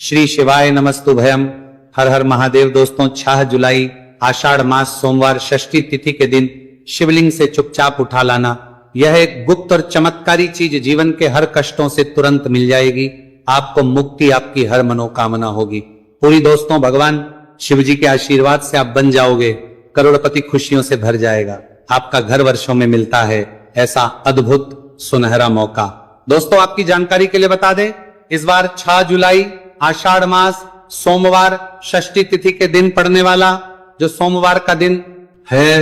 श्री शिवाय नमस्तुभयम। हर हर महादेव। दोस्तों 6 जुलाई आषाढ़ मास सोमवार षष्ठी तिथि के दिन शिवलिंग से चुपचाप उठा लाना, यह एक गुप्त और चमत्कारी चीज जीवन के हर कष्टों से तुरंत मिल जाएगी। आपको मुक्ति, आपकी हर मनोकामना होगी पूरी। दोस्तों भगवान शिव जी के आशीर्वाद से आप बन जाओगे करोड़पति, खुशियों से भर जाएगा। आपका घर वर्षों में मिलता है ऐसा अद्भुत सुनहरा मौका। दोस्तों आपकी जानकारी के लिए बता दें, इस बार 6 जुलाई आषाढ़ मास सोमवार षष्ठी तिथि के दिन पड़ने वाला जो सोमवार का दिन है,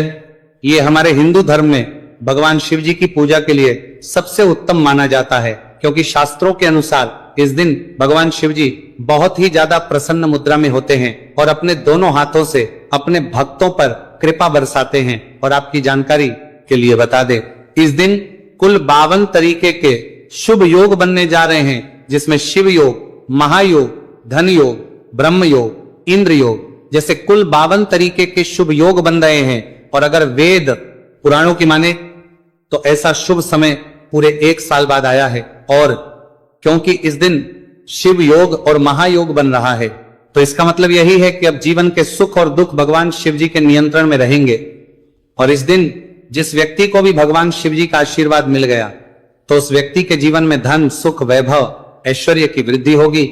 ये हमारे हिंदू धर्म में भगवान शिव जी की पूजा के लिए सबसे उत्तम माना जाता है, क्योंकि शास्त्रों के अनुसार इस दिन भगवान शिव जी बहुत ही ज्यादा प्रसन्न मुद्रा में होते हैं और अपने दोनों हाथों से अपने भक्तों पर कृपा बरसाते हैं। और आपकी जानकारी के लिए बता दें, इस दिन कुल 52 तरीके के शुभ योग बनने जा रहे हैं, जिसमें शिव योग, महायोग, धन योग, ब्रह्म योग, इंद्र योग जैसे कुल 52 तरीके के शुभ योग बन रहे हैं। और अगर वेद पुराणों की माने तो ऐसा शुभ समय पूरे 1 साल बाद आया है। और क्योंकि इस दिन शिव योग और महायोग बन रहा है, तो इसका मतलब यही है कि अब जीवन के सुख और दुख भगवान शिव जी के नियंत्रण में रहेंगे। और इस दिन जिस व्यक्ति को भी भगवान शिव जी का आशीर्वाद मिल गया, तो उस व्यक्ति के जीवन में धन, सुख, वैभव, ऐश्वर्य की वृद्धि होगी।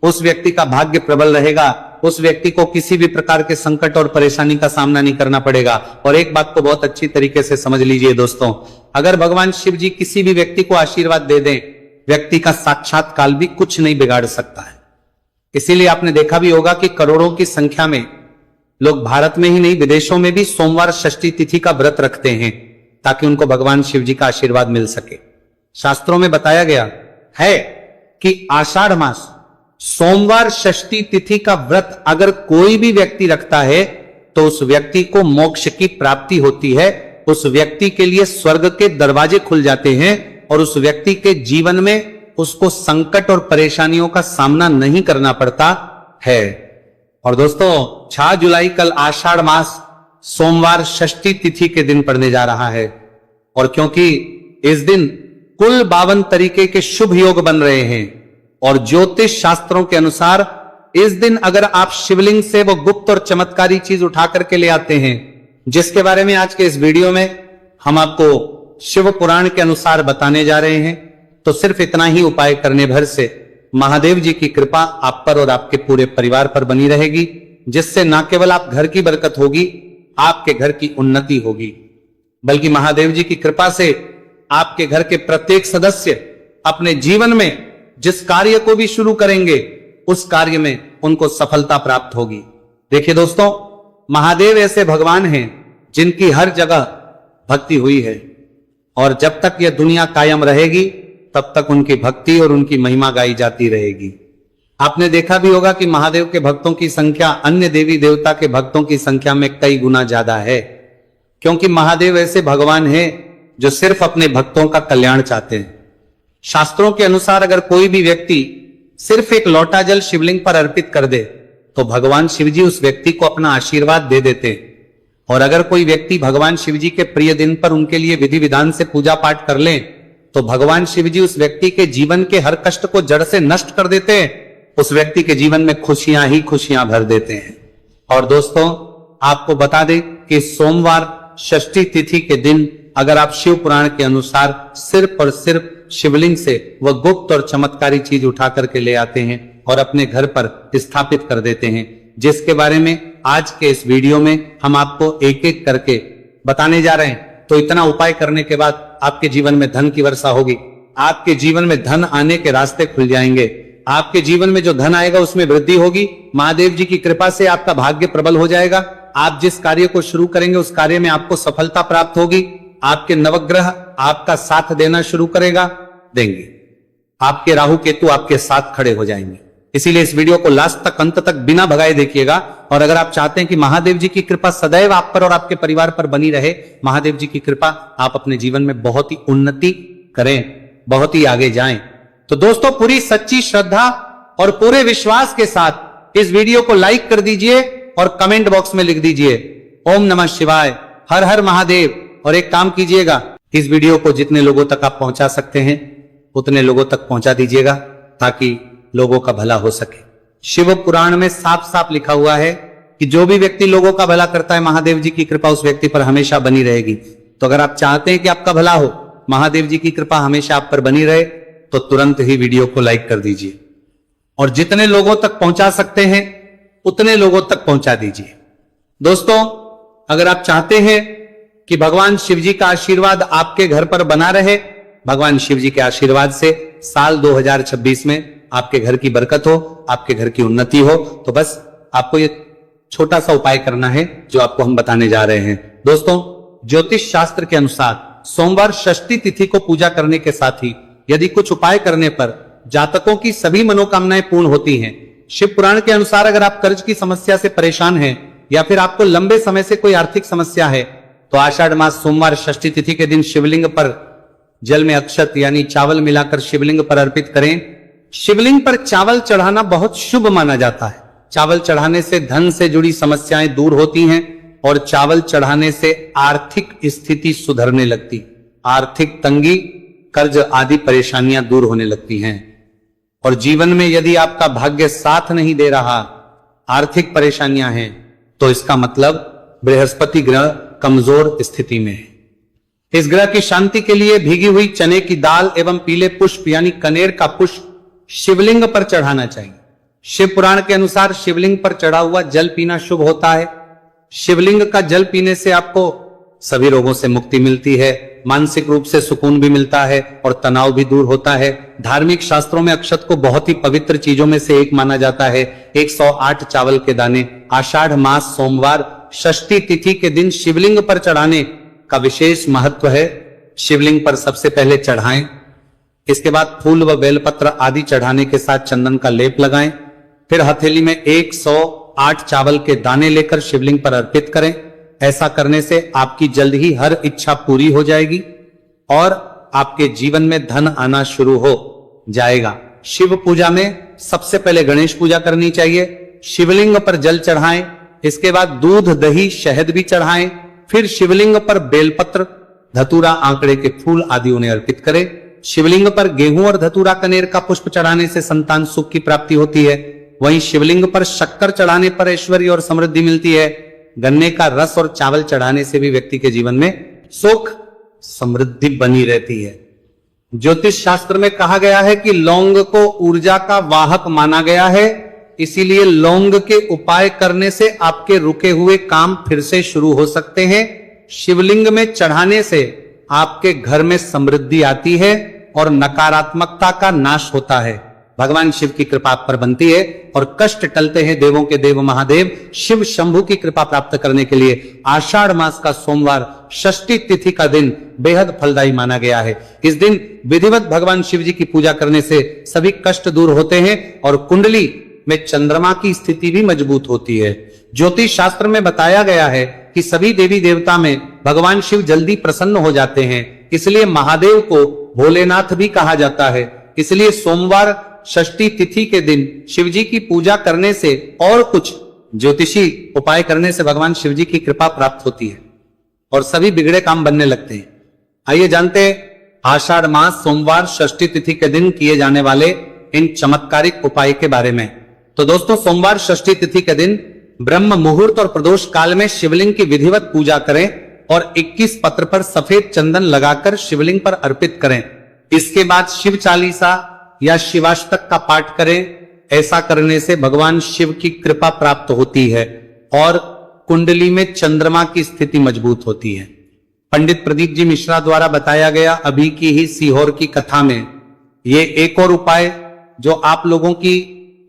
उस व्यक्ति का भाग्य प्रबल रहेगा। उस व्यक्ति को किसी भी प्रकार के संकट और परेशानी का सामना नहीं करना पड़ेगा। और एक बात को बहुत अच्छी तरीके से समझ लीजिए दोस्तों, अगर भगवान शिव जी किसी भी व्यक्ति को आशीर्वाद दे दें, व्यक्ति का साक्षात काल भी कुछ नहीं बिगाड़ सकता है। इसीलिए आपने देखा भी होगा कि करोड़ों की संख्या में लोग भारत में ही नहीं, विदेशों में भी सोमवार षष्ठी तिथि का व्रत रखते हैं, ताकि उनको भगवान शिव जी का आशीर्वाद मिल सके। शास्त्रों में बताया गया है कि आषाढ़ मास सोमवार षष्ठी तिथि का व्रत अगर कोई भी व्यक्ति रखता है, तो उस व्यक्ति को मोक्ष की प्राप्ति होती है। उस व्यक्ति के लिए स्वर्ग के दरवाजे खुल जाते हैं और उस व्यक्ति के जीवन में उसको संकट और परेशानियों का सामना नहीं करना पड़ता है। और दोस्तों 6 जुलाई कल आषाढ़ मास सोमवार षष्ठी तिथि के दिन पड़ने जा रहा है। और क्योंकि इस दिन कुल 52 तरीके के शुभ योग बन रहे हैं, और ज्योतिष शास्त्रों के अनुसार इस दिन अगर आप शिवलिंग से वो गुप्त और चमत्कारी चीज उठा करके ले आते हैं, जिसके बारे में आज के इस वीडियो में हम आपको शिव पुराण के अनुसार बताने जा रहे हैं, तो सिर्फ इतना ही उपाय करने भर से महादेव जी की कृपा आप पर और आपके पूरे परिवार पर बनी रहेगी, जिससे न केवल आप घर की बरकत होगी, आपके घर की उन्नति होगी, बल्कि महादेव जी की कृपा से आपके घर के प्रत्येक सदस्य अपने जीवन में जिस कार्य को भी शुरू करेंगे, उस कार्य में उनको सफलता प्राप्त होगी। देखिए दोस्तों, महादेव ऐसे भगवान हैं जिनकी हर जगह भक्ति हुई है, और जब तक यह दुनिया कायम रहेगी तब तक उनकी भक्ति और उनकी महिमा गाई जाती रहेगी। आपने देखा भी होगा कि महादेव के भक्तों की संख्या अन्य देवी देवता के भक्तों की संख्या में कई गुना ज्यादा है, क्योंकि महादेव ऐसे भगवान हैं जो सिर्फ अपने भक्तों का कल्याण चाहते हैं। शास्त्रों के अनुसार अगर कोई भी व्यक्ति सिर्फ एक लोटा जल शिवलिंग पर अर्पित कर दे, तो भगवान शिव जी उस व्यक्ति को अपना आशीर्वाद दे देते हैं। और अगर कोई व्यक्ति भगवान शिव जी के प्रिय दिन पर उनके लिए विधि विधान से पूजा पाठ कर ले, तो भगवान शिव जी उस व्यक्ति के जीवन के हर कष्ट को जड़ से नष्ट कर देते हैं। उस व्यक्ति के जीवन में खुशियां ही खुशियां भर देते हैं। और दोस्तों आपको बता दें कि सोमवार षष्ठी तिथि के दिन अगर आप शिव पुराण के अनुसार सिर्फ और सिर्फ शिवलिंग से वह गुप्त और चमत्कारी चीज उठा करके ले आते हैं और अपने घर पर स्थापित कर देते हैं, जिसके बारे में आज के इस वीडियो में हम आपको एक एक करके बताने जा रहे हैं, तो इतना उपाय करने के बाद आपके जीवन में धन की वर्षा होगी। आपके जीवन में धन आने के रास्ते खुल जाएंगे। आपके जीवन में जो धन आएगा उसमें वृद्धि होगी। महादेव जी की कृपा से आपका भाग्य प्रबल हो जाएगा। आप जिस कार्य को शुरू करेंगे उस कार्य में आपको सफलता प्राप्त होगी। आपके नवग्रह आपका साथ देना शुरू देंगे। आपके राहु केतु आपके साथ खड़े हो जाएंगे। इसीलिए इस वीडियो को लास्ट तक, अंत तक बिना भगाए देखिएगा। और अगर आप चाहते हैं कि महादेव जी की कृपा सदैव आप पर और आपके परिवार पर बनी रहे, महादेव जी की कृपा, आप अपने जीवन में बहुत ही उन्नति करें, बहुत ही आगे जाएं, तो दोस्तों पूरी सच्ची श्रद्धा और पूरे विश्वास के साथ इस वीडियो को लाइक कर दीजिए और कमेंट बॉक्स में लिख दीजिए ओम नमः शिवाय, हर हर महादेव। और एक काम कीजिएगा, इस वीडियो को जितने लोगों तक आप पहुंचा सकते हैं उतने लोगों तक पहुंचा दीजिएगा, ताकि लोगों का भला हो सके। शिव पुराण में साफ साफ लिखा हुआ है कि जो भी व्यक्ति लोगों का भला करता है, महादेव जी की कृपा उस व्यक्ति पर हमेशा बनी रहेगी। तो अगर आप चाहते हैं कि आपका भला हो, महादेव जी की कृपा हमेशा आप पर बनी रहे, तो तुरंत ही वीडियो को लाइक कर दीजिए और जितने लोगों तक पहुंचा सकते हैं उतने लोगों तक पहुंचा दीजिए। दोस्तों, अगर आप चाहते हैं कि भगवान शिव जी का आशीर्वाद आपके घर पर बना रहे, भगवान शिव जी के आशीर्वाद से साल 2026 में आपके घर की बरकत हो, आपके घर की उन्नति हो, तो बस आपको ये छोटा सा उपाय करना है जो आपको हम बताने जा रहे हैं। दोस्तों, ज्योतिष शास्त्र के अनुसार सोमवार षष्ठी तिथि को पूजा करने के साथ ही यदि कुछ उपाय करने पर जातकों की सभी मनोकामनाएं पूर्ण होती हैं। शिव पुराण के अनुसार अगर आप कर्ज की समस्या से परेशान हैं या फिर आपको लंबे समय से कोई आर्थिक समस्या है, तो आषाढ़ मास सोमवार षष्ठी तिथि के दिन शिवलिंग पर जल में अक्षत यानी चावल मिलाकर शिवलिंग पर अर्पित करें। शिवलिंग पर चावल चढ़ाना बहुत शुभ माना जाता है। चावल चढ़ाने से धन से जुड़ी समस्याएं दूर होती हैं और चावल चढ़ाने से आर्थिक स्थिति सुधरने लगती, आर्थिक तंगी, कर्ज आदि परेशानियां दूर होने लगती हैं। और जीवन में यदि आपका भाग्य साथ नहीं दे रहा, आर्थिक परेशानियां हैं, तो इसका मतलब बृहस्पति ग्रह कमजोर स्थिति में है। इस ग्रह की शांति के लिए भीगी हुई चने की दाल एवं पीले पुष्प यानी कनेर का पुष्प शिवलिंग पर चढ़ाना चाहिए। शिव पुराण के अनुसार शिवलिंग पर चढ़ा हुआ जल पीना शुभ होता है। शिवलिंग का जल पीने से आपको सभी रोगों से मुक्ति मिलती है, मानसिक रूप से सुकून भी मिलता है और तनाव भी दूर होता है। धार्मिक शास्त्रों में अक्षत को बहुत ही पवित्र चीजों में से एक माना जाता है। 108 चावल के दाने आषाढ़ मास सोमवार षष्ठी तिथि के दिन शिवलिंग पर चढ़ाने का विशेष महत्व है। शिवलिंग पर सबसे पहले चढ़ाएं, इसके बाद फूल व बेलपत्र आदि चढ़ाने के साथ चंदन का लेप लगाएं, फिर हथेली में 108 चावल के दाने लेकर शिवलिंग पर अर्पित करें। ऐसा करने से आपकी जल्द ही हर इच्छा पूरी हो जाएगी और आपके जीवन में धन आना शुरू हो जाएगा। शिव पूजा में सबसे पहले गणेश पूजा करनी चाहिए। शिवलिंग पर जल चढ़ाएं, इसके बाद दूध, दही, शहद भी चढ़ाएं, फिर शिवलिंग पर बेलपत्र, धतूरा, आंकड़े के फूल आदि उन्हें अर्पित करें। शिवलिंग पर गेहूं और धतूरा कनेर का पुष्प चढ़ाने से संतान सुख की प्राप्ति होती है। वहीं शिवलिंग पर शक्कर चढ़ाने पर ऐश्वर्य और समृद्धि मिलती है। गन्ने का रस और चावल चढ़ाने से भी व्यक्ति के जीवन में सुख समृद्धि बनी रहती है। ज्योतिष शास्त्र में कहा गया है कि लौंग को ऊर्जा का वाहक माना गया है, इसीलिए लौंग के उपाय करने से आपके रुके हुए काम फिर से शुरू हो सकते हैं। शिवलिंग में चढ़ाने से आपके घर में समृद्धि आती है और नकारात्मकता का नाश होता है। भगवान शिव की कृपा आप पर बनती है और कष्ट टलते हैं। देवों के देव महादेव शिव शंभु की कृपा प्राप्त करने के लिए आषाढ़ मास का सोमवार षष्ठी तिथि का दिन बेहद फलदायी माना गया है। इस दिन विधिवत भगवान शिव जी की पूजा करने से सभी कष्ट दूर होते हैं और कुंडली में चंद्रमा की स्थिति भी मजबूत होती है। ज्योतिष शास्त्र में बताया गया है कि सभी देवी देवता में भगवान शिव जल्दी प्रसन्न हो जाते हैं, इसलिए महादेव को भोलेनाथ भी कहा जाता है। इसलिए सोमवार षष्ठी तिथि के दिन शिव जी की पूजा करने से और कुछ ज्योतिषी उपाय करने से भगवान शिव जी की कृपा प्राप्त होती है और सभी बिगड़े काम बनने लगते हैं। आइए जानते हैं आषाढ़ मास सोमवार षष्ठी तिथि के दिन किए जाने वाले इन चमत्कारिक उपाय के बारे में। तो दोस्तों, सोमवार षष्ठी तिथि के दिन ब्रह्म मुहूर्त और प्रदोष काल में शिवलिंग की विधिवत पूजा करें और 21 पत्र पर सफेद चंदन लगाकर शिवलिंग पर अर्पित करें। इसके बाद शिव चालीसा या शिवाष्टक का पाठ करें। ऐसा करने से भगवान शिव की कृपा प्राप्त होती है और कुंडली में चंद्रमा की स्थिति मजबूत होती है। पंडित प्रदीप जी मिश्रा द्वारा बताया गया अभी की ही सीहोर की कथा में ये एक और उपाय जो आप लोगों की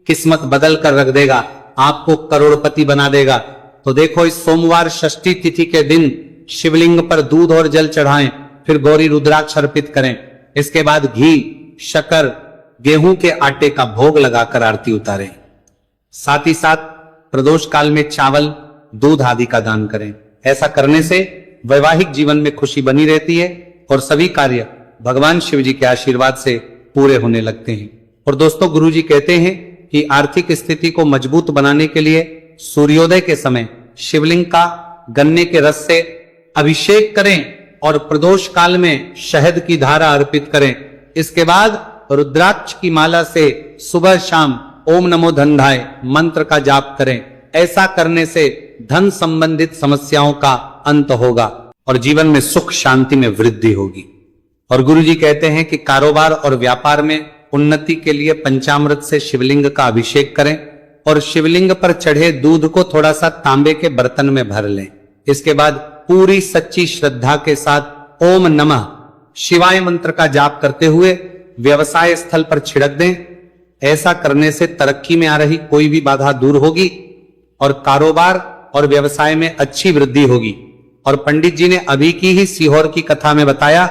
किस्मत बदल कर रख देगा, आपको करोड़पति बना देगा। तो देखो, इस सोमवार षष्ठी तिथि के दिन शिवलिंग पर दूध और जल चढ़ाएं, फिर गौरी रुद्राक्ष अर्पित करें। इसके बाद घी, शक्कर, गेहूं के आटे का भोग लगाकर आरती उतारें। साथ ही साथ प्रदोष काल में चावल, दूध आदि का दान करें। ऐसा करने से वैवाहिक जीवन में खुशी बनी रहती है और सभी कार्य भगवान शिव जी के आशीर्वाद से पूरे होने लगते हैं। और दोस्तों, गुरु जी कहते हैं कि आर्थिक स्थिति को मजबूत बनाने के लिए सूर्योदय के समय शिवलिंग का गन्ने के रस से अभिषेक करें और प्रदोष काल में शहद की धारा अर्पित करें। इसके बाद रुद्राक्ष की माला से सुबह शाम ओम नमो धनधाय मंत्र का जाप करें। ऐसा करने से धन संबंधित समस्याओं का अंत होगा और जीवन में सुख शांति में वृद्धि होगी। और गुरुजी कहते हैं कि कारोबार और व्यापार में उन्नति के लिए पंचामृत से शिवलिंग का अभिषेक करें और शिवलिंग पर चढ़े दूध को थोड़ा सा तांबे के बर्तन में भर लें। इसके बाद पूरी सच्ची श्रद्धा के साथ ओम नमः शिवाय मंत्र का जाप करते हुए व्यवसाय स्थल पर छिड़क दें। ऐसा करने से तरक्की में आ रही कोई भी बाधा दूर होगी और कारोबार और व्यवसाय में अच्छी वृद्धि होगी। और पंडित जी ने अभी की ही सीहोर की कथा में बताया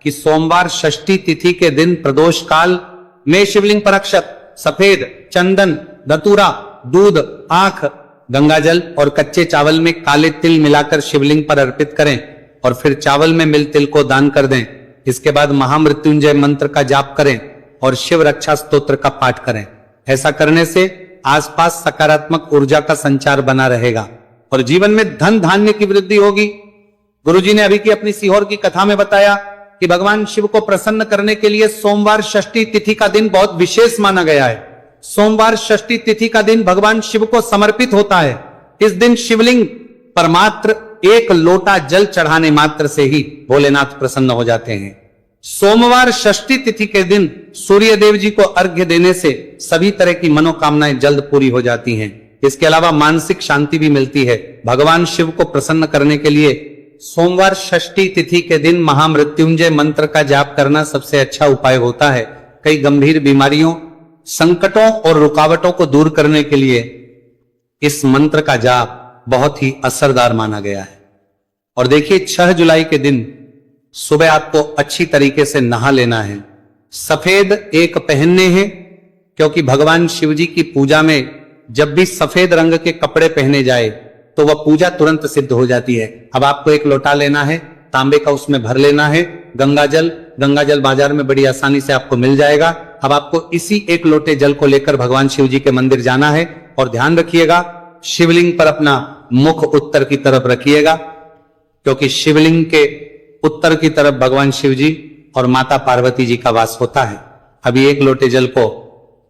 कि सोमवार षष्ठी तिथि के दिन प्रदोष काल में शिवलिंग पर अक्षत, सफेद चंदन, धतूरा, दूध, आंख, गंगाजल और कच्चे चावल में काले तिल मिलाकर शिवलिंग पर अर्पित करें और फिर चावल में मिल तिल को दान कर दें। इसके बाद महामृत्युंजय मंत्र का जाप करें और शिव रक्षा स्तोत्र का पाठ करें। ऐसा करने से आसपास सकारात्मक ऊर्जा का संचार बना रहेगा और जीवन में धन धान्य की वृद्धि होगी। गुरुजी ने अभी की अपनी सीहोर की कथा में बताया कि भगवान शिव को प्रसन्न करने के लिए सोमवार षष्ठी तिथि का दिन बहुत विशेष माना गया है। सोमवार षष्ठी तिथि का दिन भगवान शिव को समर्पित होता है। इस दिन शिवलिंग पर मात्र एक लोटा जल चढ़ाने मात्र से ही भोलेनाथ प्रसन्न हो जाते हैं। सोमवार षष्ठी तिथि के दिन सूर्य देव जी को अर्घ्य देने से सभी तरह की मनोकामनाएं जल्द पूरी हो जाती हैं। इसके अलावा मानसिक शांति भी मिलती है। भगवान शिव को प्रसन्न करने के लिए सोमवार षष्ठी तिथि के दिन महामृत्युंजय मंत्र का जाप करना सबसे अच्छा उपाय होता है। कई गंभीर बीमारियों, संकटों और रुकावटों को दूर करने के लिए इस मंत्र का जाप बहुत ही असरदार माना गया है। और देखिए 6 जुलाई के दिन सुबह आपको अच्छी तरीके से नहा लेना है। सफेद एक पहनने हैं क्योंकि भगवान शिव जी की पूजा में जब भी सफेद रंग के कपड़े पहने जाए तो वह पूजा तुरंत सिद्ध हो जाती है। अब आपको एक लोटा लेना है, तांबे का, उसमें भर लेना है गंगाजल बाजार में बड़ी आसानी से आपको मिल जाएगा। अब आपको इसी एक लोटे जल को लेकर भगवान शिव जी के मंदिर जाना है और ध्यान रखिएगा शिवलिंग पर अपना मुख उत्तर की तरफ रखिएगा क्योंकि शिवलिंग के उत्तर की तरफ भगवान शिव जी और माता पार्वती जी का वास होता है। अभी एक लोटे जल को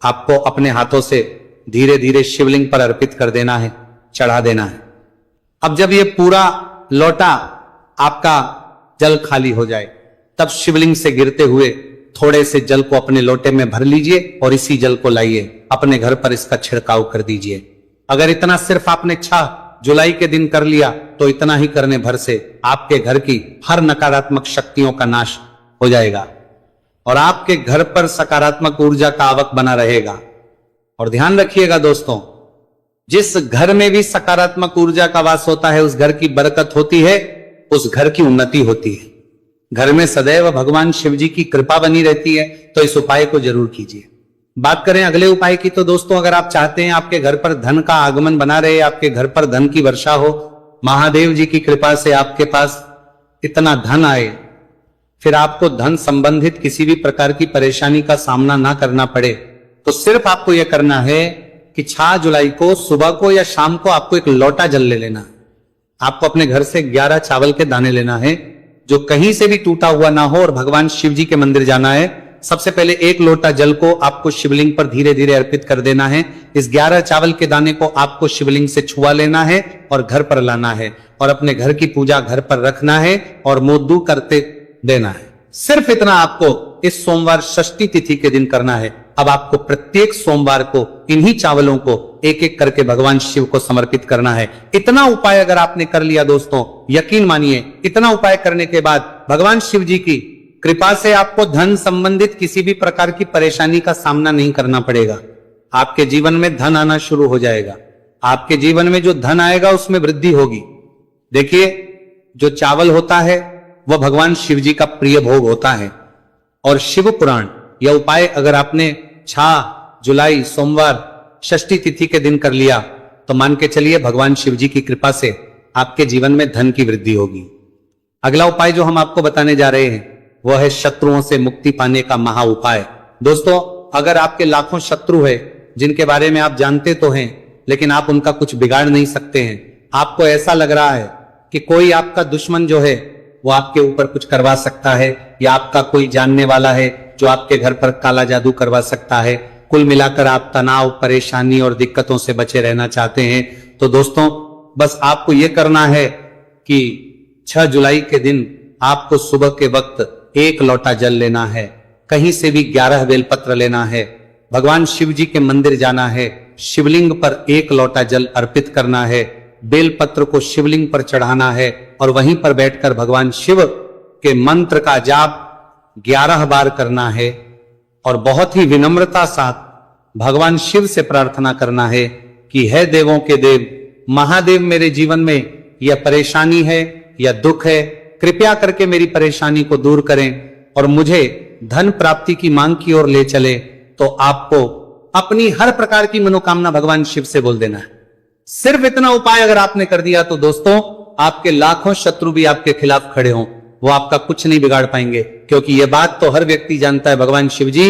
आपको अपने हाथों से धीरे धीरे शिवलिंग पर अर्पित कर देना है, चढ़ा देना है। अब जब ये पूरा लोटा आपका जल खाली हो जाए तब शिवलिंग से गिरते हुए थोड़े से जल को अपने लोटे में भर लीजिए और इसी जल को लाइए अपने घर पर इसका छिड़काव कर दीजिए। अगर इतना सिर्फ आपने 6 जुलाई के दिन कर लिया तो इतना ही करने भर से आपके घर की हर नकारात्मक शक्तियों का नाश हो जाएगा और आपके घर पर सकारात्मक ऊर्जा का आवक बना रहेगा। और ध्यान रखिएगा दोस्तों, जिस घर में भी सकारात्मक ऊर्जा का वास होता है उस घर की बरकत होती है, उस घर की उन्नति होती है। घर में सदैव भगवान शिव जी की कृपा बनी रहती है। तो इस उपाय को जरूर कीजिए। बात करें अगले उपाय की तो दोस्तों, अगर आप चाहते हैं आपके घर पर धन का आगमन बना रहे, आपके घर पर धन की वर्षा हो, महादेव जी की कृपा से आपके पास इतना धन आए, फिर आपको धन संबंधित किसी भी प्रकार की परेशानी का सामना ना करना पड़े, तो सिर्फ आपको यह करना है कि 6 जुलाई को सुबह को या शाम को आपको एक लोटा जल ले लेना। आपको अपने घर से 11 चावल के दाने लेना है जो कहीं से भी टूटा हुआ ना हो और भगवान शिव जी के मंदिर जाना है। सबसे पहले एक लोटा जल को आपको शिवलिंग पर धीरे धीरे अर्पित कर देना है। इस 11 चावल के दाने को आपको शिवलिंग से छुआ लेना है और घर पर लाना है और अपने घर की पूजा घर पर रखना है और मोदू करते देना है। सिर्फ इतना आपको इस सोमवार षष्ठी तिथि के दिन करना है। अब आपको प्रत्येक सोमवार को इन्हीं चावलों को एक एक करके भगवान शिव को समर्पित करना है। इतना उपाय अगर आपने कर लिया दोस्तों, यकीन मानिए इतना उपाय करने के बाद भगवान शिव जी की कृपा से आपको धन संबंधित किसी भी प्रकार की परेशानी का सामना नहीं करना पड़ेगा। आपके जीवन में धन आना शुरू हो जाएगा। आपके जीवन में जो धन आएगा उसमें वृद्धि होगी। देखिए, जो चावल होता है वह भगवान शिव जी का प्रिय भोग होता है और शिव पुराण यह उपाय अगर आपने 6 जुलाई सोमवार षष्ठी तिथि के दिन कर लिया तो मान के चलिए भगवान शिव जी की कृपा से आपके जीवन में धन की वृद्धि होगी। अगला उपाय जो हम आपको बताने जा रहे हैं वह है शत्रुओं से मुक्ति पाने का महा उपाय। दोस्तों, अगर आपके लाखों शत्रु है जिनके बारे में आप जानते तो हैं लेकिन आप उनका कुछ बिगाड़ नहीं सकते हैं, आपको ऐसा लग रहा है कि कोई आपका दुश्मन जो है वो आपके ऊपर कुछ करवा सकता है या आपका कोई जानने वाला है जो आपके घर पर काला जादू करवा सकता है, कुल मिलाकर आप तनाव, परेशानी और दिक्कतों से बचे रहना चाहते हैं तो दोस्तों बस आपको यह करना है कि 6 जुलाई के दिन आपको सुबह के वक्त 1 लोटा जल लेना है, कहीं से भी 11 बेलपत्र लेना है, भगवान शिव जी के मंदिर जाना है, शिवलिंग पर 1 लोटा जल अर्पित करना है, बेलपत्र को शिवलिंग पर चढ़ाना है और वहीं पर बैठकर भगवान शिव के मंत्र का जाप 11 बार करना है और बहुत ही विनम्रता साथ भगवान शिव से प्रार्थना करना है कि हे देवों के देव महादेव, मेरे जीवन में यह परेशानी है या दुख है, कृपया करके मेरी परेशानी को दूर करें और मुझे धन प्राप्ति की मांग की ओर ले चले। तो आपको अपनी हर प्रकार की मनोकामना भगवान शिव से बोल देना है। सिर्फ इतना उपाय अगर आपने कर दिया तो दोस्तों आपके लाखों शत्रु भी आपके खिलाफ खड़े हों, वो आपका कुछ नहीं बिगाड़ पाएंगे, क्योंकि यह बात तो हर व्यक्ति जानता है भगवान शिव जी